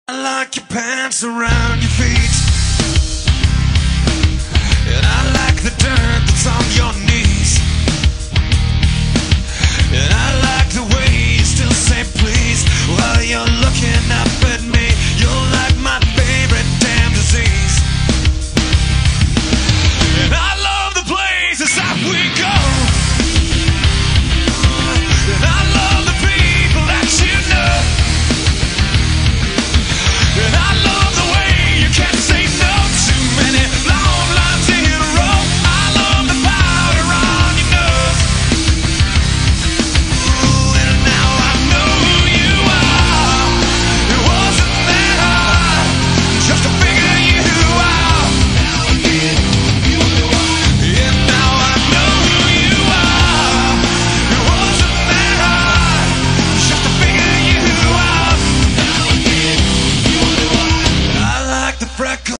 I like your pants around your feet, and I like the dirt that's on your knees, and I like the way you still say please while you're looking up at me. You're like my favorite damn disease, and I love the places that we go, and I love the people that you know. And I love the way you can't say no to many long lines in a row. I love the powder on your nose. Ooh, and now I know who you are. It wasn't that hard just to figure you out. And now I know who you are. It wasn't that hard just to figure you out. I like the freckles.